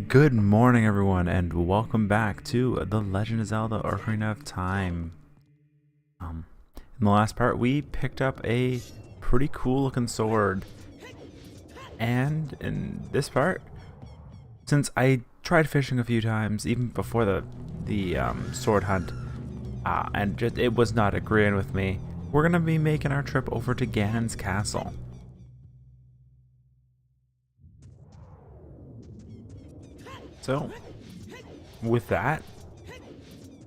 Good morning, everyone, and welcome back to The Legend of Zelda: Ocarina of Time. In the last part, we picked up a pretty cool-looking sword, and in this part, since I tried fishing a few times, even before the sword hunt, and it was not agreeing with me, we're gonna be making our trip over to Ganon's castle. So, with that,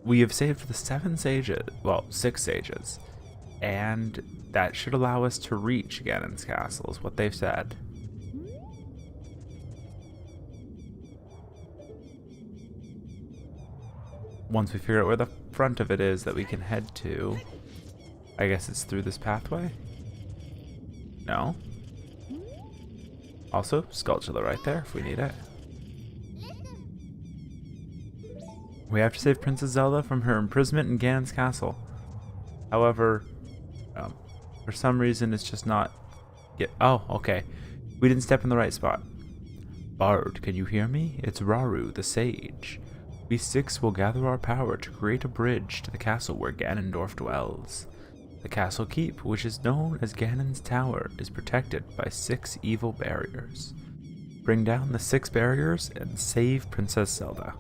we have saved the 6 sages, and that should allow us to reach Ganon's castle, is what they've said. Once we figure out where the front of it is that we can head to, I guess it's through this pathway? No? Also, Skulltula right there if we need it. We have to save Princess Zelda from her imprisonment in Ganon's castle. However, for some reason it's just not... Oh, okay. We didn't step in the right spot. Bard, can you hear me? It's Rauru, the sage. We 6 will gather our power to create a bridge to the castle where Ganondorf dwells. The castle keep, which is known as Ganon's Tower, is protected by 6 evil barriers. Bring down the 6 barriers and save Princess Zelda.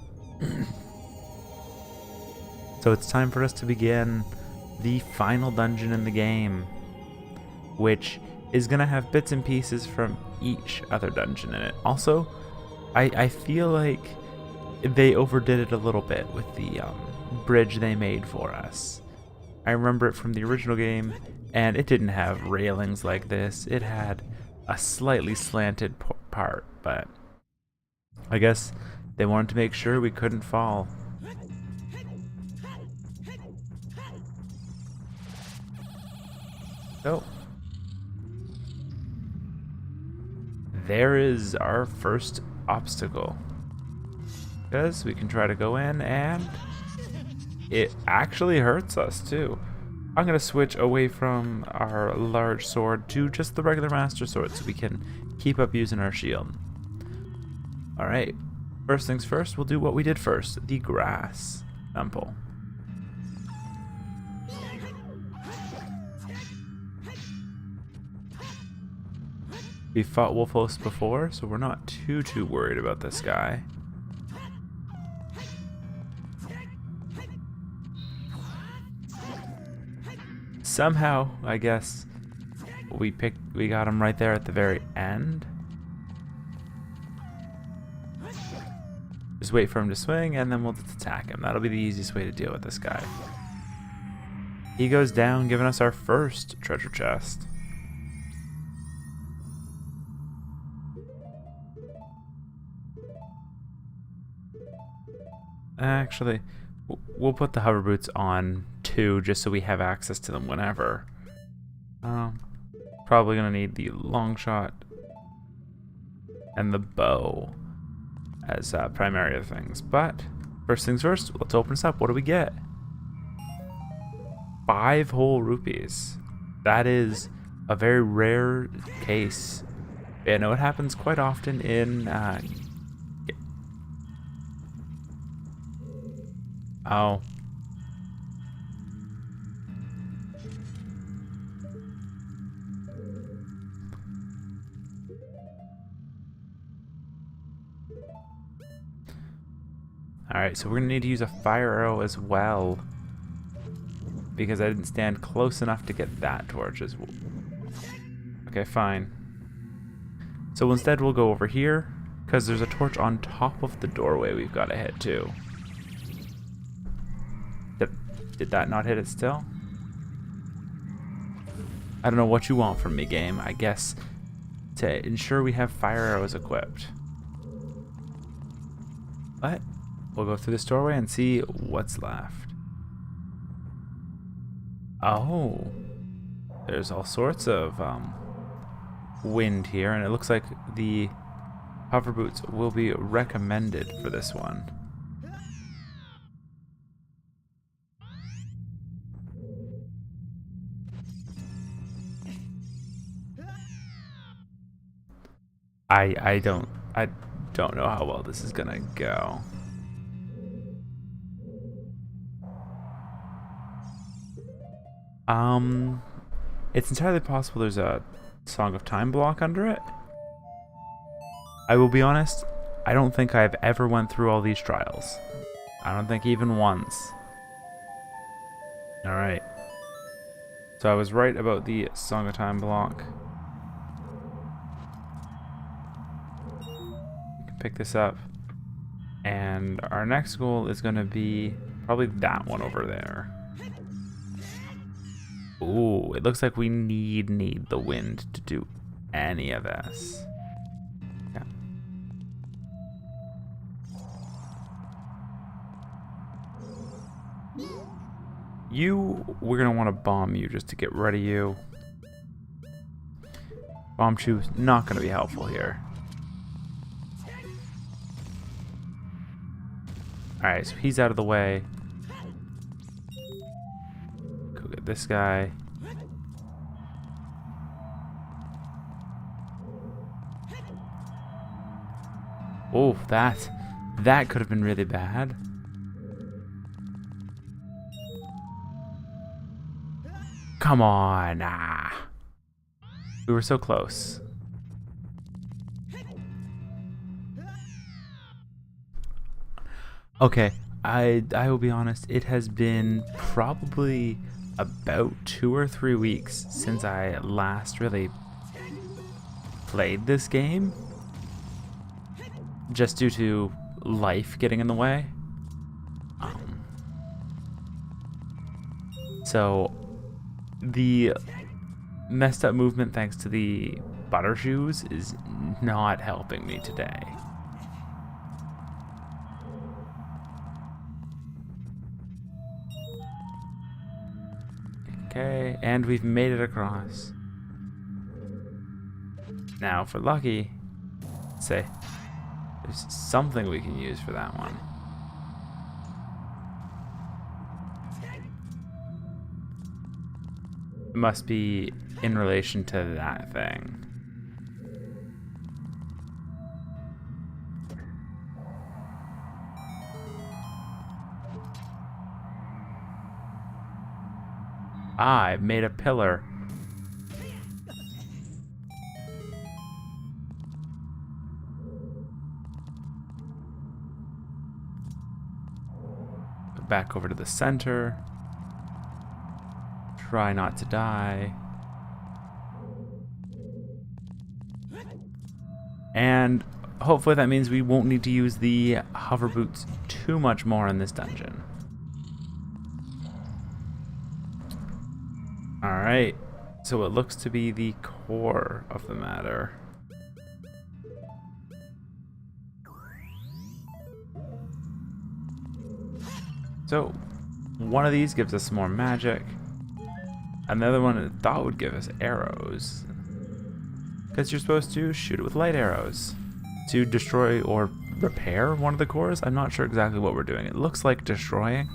So it's time for us to begin the final dungeon in the game, which is going to have bits and pieces from each other dungeon in it. Also, I feel like they overdid it a little bit with the bridge they made for us. I remember it from the original game, and it didn't have railings like this. It had a slightly slanted part, but I guess they wanted to make sure we couldn't fall. So, there is our first obstacle. Because we can try to go in, and it actually hurts us too. I'm going to switch away from our large sword to just the regular Master Sword so we can keep up using our shield. Alright, first things first, we'll do what we did first, the grass temple. We fought Wolfos before, so we're not too worried about this guy. Somehow, I guess, we got him right there at the very end. Just wait for him to swing, and then we'll just attack him. That'll be the easiest way to deal with this guy. He goes down, giving us our first treasure chest. Actually, we'll put the hover boots on too, just so we have access to them whenever. Probably gonna need the long shot and the bow as primary things. But first things first, let's open this up. What do we get? 5 whole rupees. That is a very rare case. I know it happens quite often in oh. Alright, so we're gonna need to use a fire arrow as well, because I didn't stand close enough to get that torch as well. Okay, fine. So instead we'll go over here, because there's a torch on top of the doorway we've got to hit too. Did that not hit it still? I don't know what you want from me, game. I guess to ensure we have fire arrows equipped. But we'll go through this doorway and see what's left. Oh, there's all sorts of wind here, and it looks like the hover boots will be recommended for this one. I don't know how well this is gonna go. It's entirely possible there's a Song of Time block under it. I will be honest, I don't think I've ever went through all these trials. I don't think even once. Alright. So I was right about the Song of Time block. We can pick this up. And our next goal is going to be probably that one over there. Ooh, it looks like we need the wind to do any of this. Yeah. We're gonna want to bomb you just to get rid of you. Bomb shoe's not gonna be helpful here. Alright, so he's out of the way. Go get this guy. Oh, that could have been really bad. Come on. Ah. We were so close. Okay, I will be honest, it has been probably about 2 or 3 weeks since I last really played this game. Just due to life getting in the way. So the messed up movement thanks to the butter shoes is not helping me today. Okay, and we've made it across. Now for lucky, let's say there's something we can use for that one. It must be in relation to that thing. Ah, I've made a pillar. Back over to the center. Try not to die. And hopefully that means we won't need to use the hover boots too much more in this dungeon. Alright, so it looks to be the core of the matter. So, one of these gives us some more magic. Another one I thought would give us arrows. Because you're supposed to shoot it with light arrows to destroy or repair one of the cores. I'm not sure exactly what we're doing. It looks like destroying.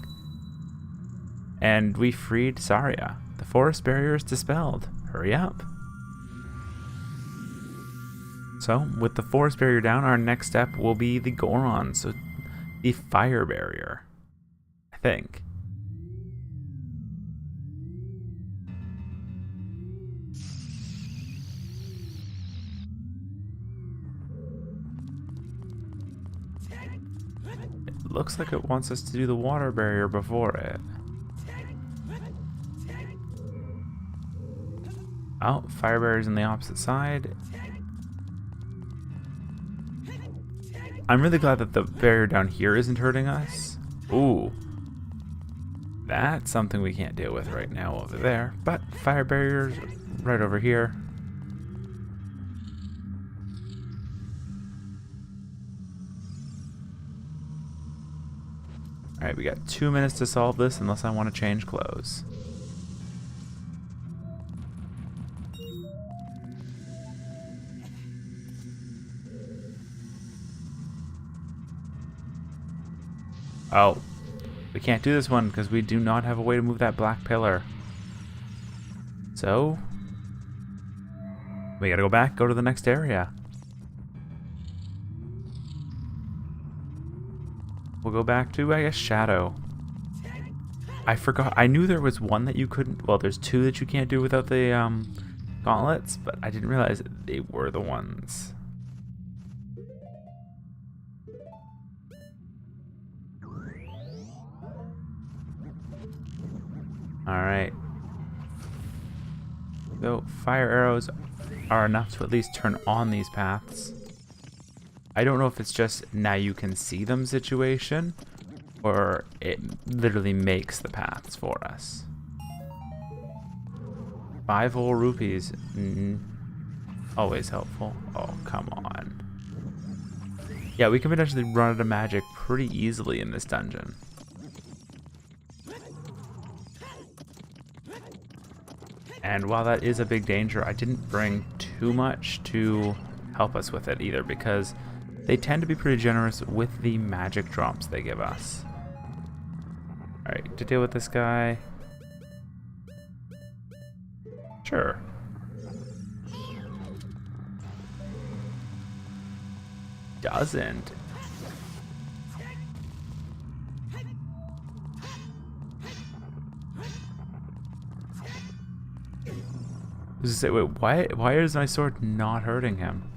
And we freed Saria. The forest barrier is dispelled. Hurry up. So, with the forest barrier down, our next step will be the Goron. So, the fire barrier. I think. It looks like it wants us to do the water barrier before it. Oh, fire barrier's on the opposite side. I'm really glad that the barrier down here isn't hurting us. Ooh. That's something we can't deal with right now over there. But fire barrier's right over here. Alright, we got 2 minutes to solve this unless I want to change clothes. Oh, we can't do this one because we do not have a way to move that black pillar. So, we gotta go back, go to the next area. we'll go back to, I guess, Shadow. I forgot. I knew there was one that you couldn't. Well, there's two that you can't do without the gauntlets, but I didn't realize that they were the ones. Alright. So, fire arrows are enough to at least turn on these paths. I don't know if it's just now you can see them situation, or it literally makes the paths for us. 5 whole rupees. Always helpful. Oh, come on. Yeah, we can potentially run out of magic pretty easily in this dungeon. And while that is a big danger, I didn't bring too much to help us with it either, because they tend to be pretty generous with the magic drops they give us. Alright, to deal with this guy. Sure. Doesn't. Say, wait, why is my sword not hurting him?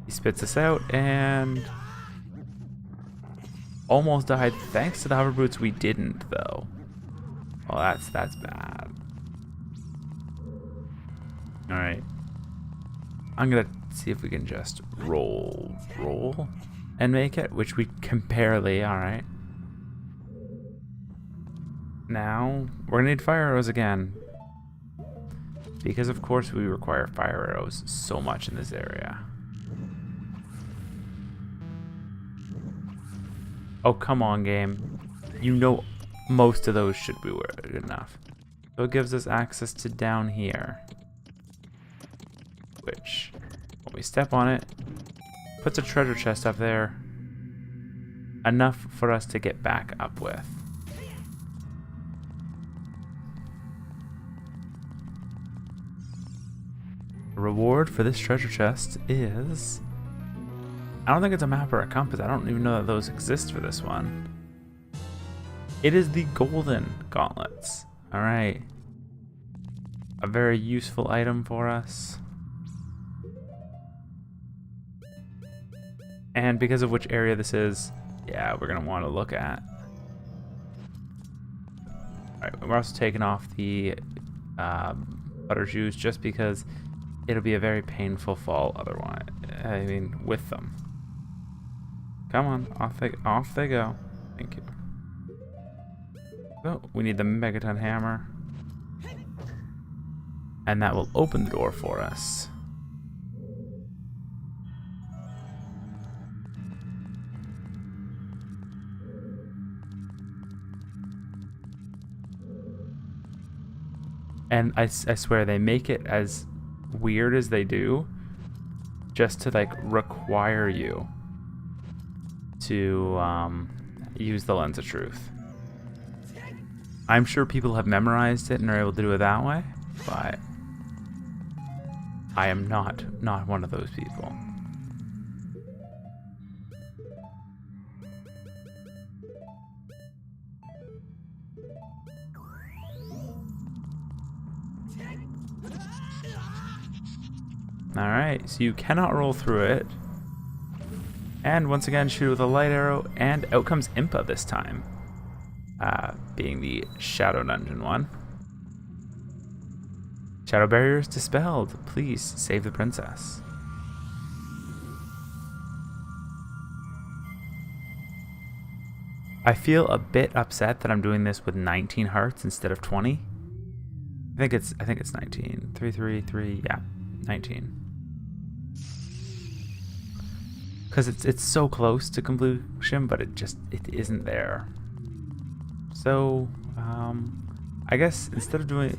He spits this out and almost died. Thanks to the hover boots, we didn't though. Well, that's bad. All right, I'm gonna see if we can just roll and make it, which we can barely. All right. Now we're gonna need fire arrows again. Because of course we require fire arrows so much in this area. Oh, come on, game. You know most of those should be good enough. So it gives us access to down here. Which, when we step on it, puts a treasure chest up there. Enough for us to get back up with. The reward for this treasure chest is... I don't think it's a map or a compass. I don't even know that those exist for this one. It is the golden gauntlets. Alright. A very useful item for us. And because of which area this is, yeah, we're going to want to look at. Alright, we're also taking off the butter shoes just because it'll be a very painful fall otherwise. I mean, with them. Come on, off they go. Thank you. Oh, we need the Megaton hammer. And that will open the door for us. And I swear they make it as weird as they do just to like require you to use the Lens of Truth. I'm sure people have memorized it and are able to do it that way, but I am not one of those people. Alright, so you cannot roll through it. And once again, shoot with a light arrow, and out comes Impa this time. Being the Shadow Dungeon one. Shadow barrier is dispelled. Please save the princess. I feel a bit upset that I'm doing this with 19 hearts instead of 20. I think it's 19. 333, yeah, 19. Because it's so close to completion, but it isn't there. So I guess instead of doing,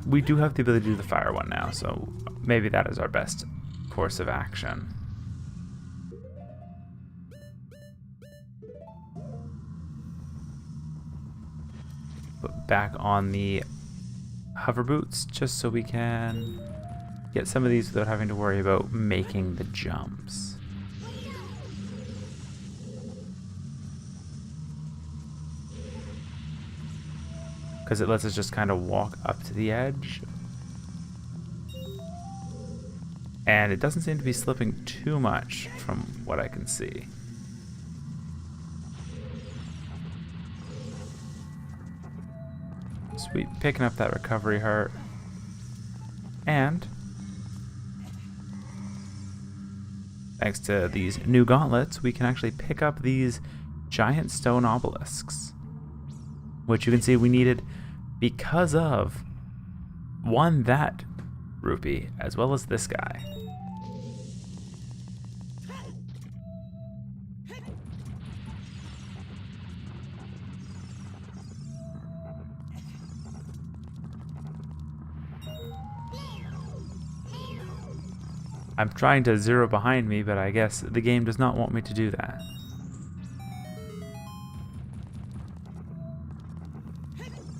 we do have the ability to do the fire one now, so maybe that is our best course of action. Put back on the hover boots just so we can get some of these without having to worry about making the jumps. because it lets us just kind of walk up to the edge. And it doesn't seem to be slipping too much from what I can see. Sweet, picking up that recovery heart. And thanks to these new gauntlets, we can actually pick up these giant stone obelisks, which you can see we needed because of that rupee as well as this guy. I'm trying to zero behind me, but I guess the game does not want me to do that.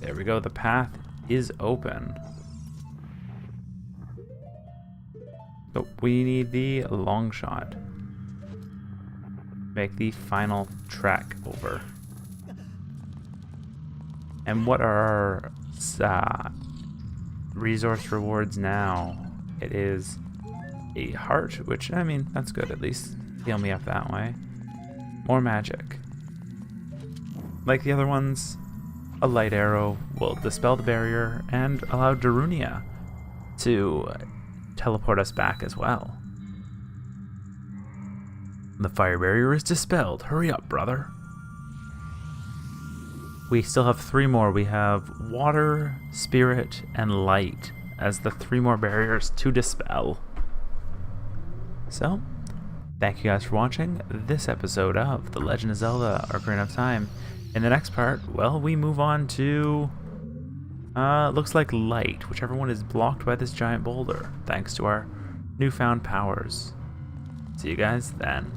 There we go, the path is open. But we need the long shot. Make the final track over. And what are our resource rewards now? It is a heart, which, I mean, that's good, at least heal me up that way. More magic. Like the other ones, a light arrow will dispel the barrier and allow Darunia to teleport us back as well. The fire barrier is dispelled. Hurry up, brother. We still have 3 more. We have water, spirit, and light as the 3 more barriers to dispel. So, thank you guys for watching this episode of The Legend of Zelda Ocarina of Time. In the next part, well, we move on to, looks like light, whichever one is blocked by this giant boulder, thanks to our newfound powers. See you guys then.